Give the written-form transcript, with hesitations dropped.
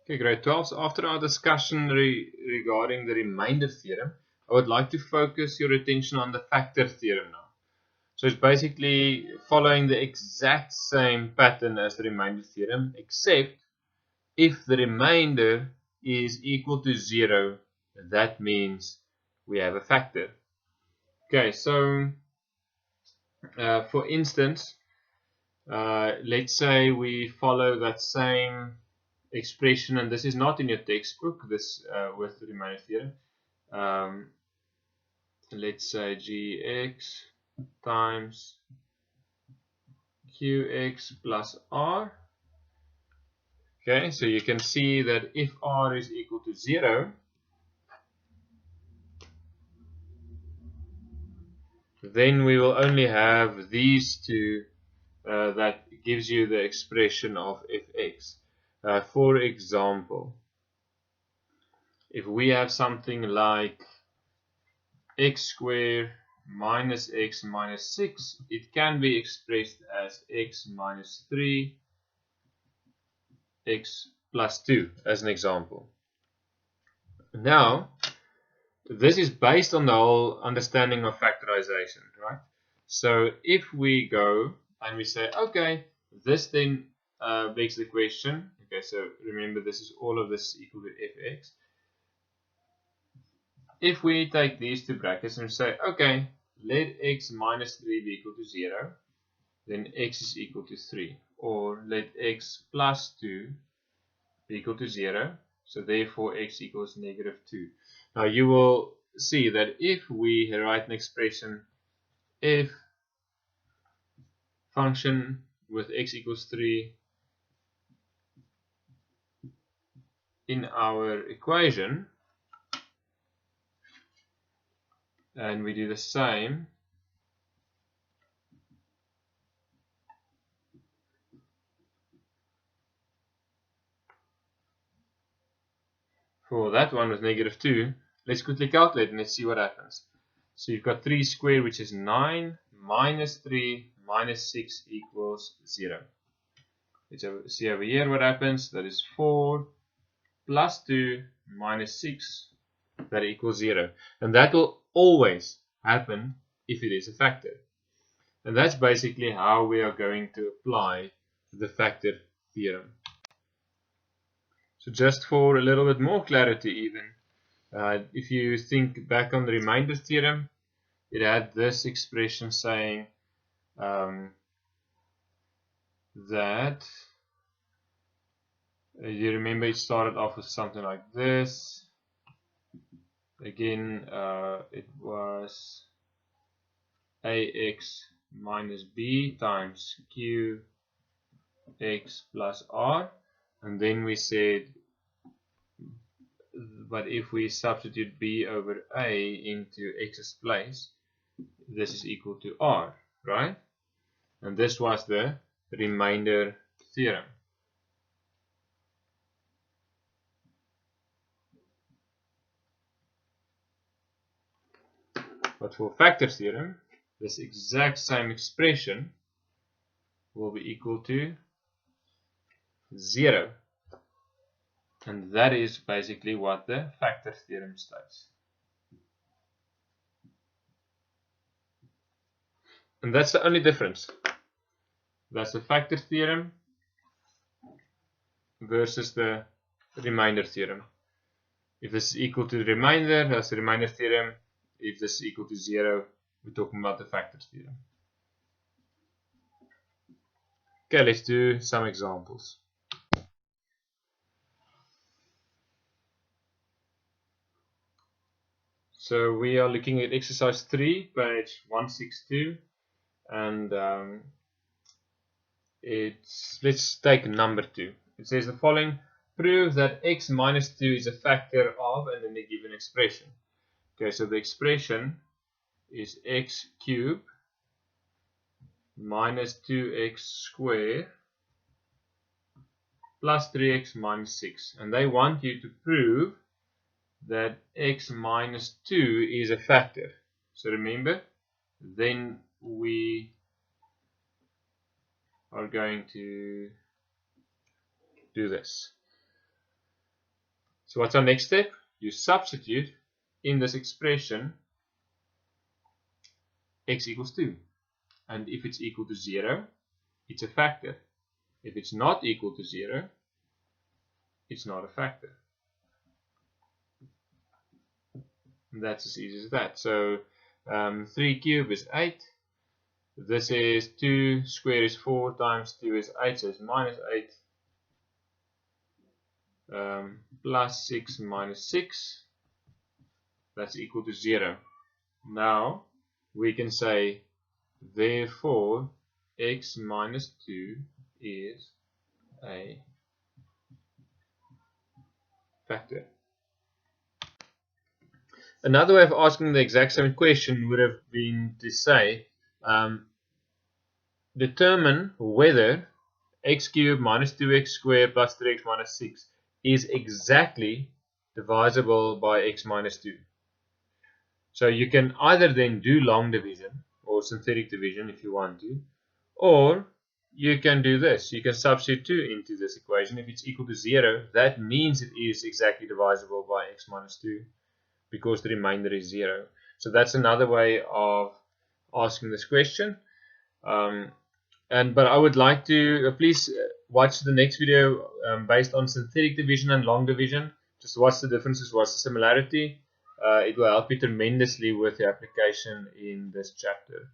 Okay, grade 12. So after our discussion regarding the remainder theorem, I would like to focus your attention on the factor theorem now. So it's basically following the exact same pattern as the remainder theorem, except if the remainder is equal to 0, that means we have a factor. Okay, so for instance, let's say we follow that same expression, and this is not in your textbook, this with the remainder theorem. Let's say gx times qx plus r. Okay, so you can see that if r is equal to 0, then we will only have these two. That gives you the expression of fx. For example, if we have something like x squared minus x minus 6, it can be expressed as x minus 3, x plus 2, as an example. Now, this is based on the whole understanding of factorization, right? So if we go and we say, okay, this then begs the question, okay, so remember this is all of this equal to fx. If we take these two brackets and say, okay, let x minus 3 be equal to 0, then x is equal to 3. Or let x plus 2 be equal to 0, so therefore x equals negative 2. Now you will see that if we write an expression, if function with x equals 3 in our equation, and we do the same for that one with negative 2, let's quickly calculate and let's see what happens. So you've got 3 squared, which is 9, minus 3 minus 6 equals 0. Let's see over here what happens. That is 4 plus 2 minus 6, that equals 0. And that will always happen if it is a factor. And that's basically how we are going to apply the factor theorem. So just for a little bit more clarity even, if you think back on the remainder theorem, it had this expression saying that, you remember it started off with something like this. Again, it was ax minus b times qx plus r, and then we said, but if we substitute b over a into x's place, this is equal to r, right? And this was the remainder theorem. But for factor theorem, this exact same expression will be equal to 0. And that is basically what the factor theorem states. And that's the only difference. That's the factor theorem versus the remainder theorem. If this is equal to the remainder, that's the remainder theorem. If this is equal to 0, we're talking about the factor theorem. Okay, let's do some examples. So we are looking at exercise 3, page 162, and let's take number 2. It says the following: prove that x minus 2 is a factor of, and then they give an expression. Okay, so the expression is x cubed minus 2x squared plus 3x minus 6. And they want you to prove that x minus 2 is a factor. So remember, then we are going to do this. So what's our next step? You substitute in this expression x equals 2. And if it's equal to 0, it's a factor. If it's not equal to 0, it's not a factor. And that's as easy as that. So 3 cubed is 8. This is 2 squared is 4 times 2 is 8, so it's minus 8. Plus 6 minus 6, that's equal to 0. Now we can say therefore x minus 2 is a factor. Another way of asking the exact same question would have been to say determine whether x cubed minus 2x squared plus 3x minus 6 is exactly divisible by x minus 2. So you can either then do long division or synthetic division if you want to, or you can do this. You can substitute 2 into this equation. If it's equal to 0, that means it is exactly divisible by x minus 2 because the remainder is 0. So that's another way of asking this question. But I would like to please watch the next video based on synthetic division and long division. Just what's the differences, what's the similarity. It will help you tremendously with the application in this chapter.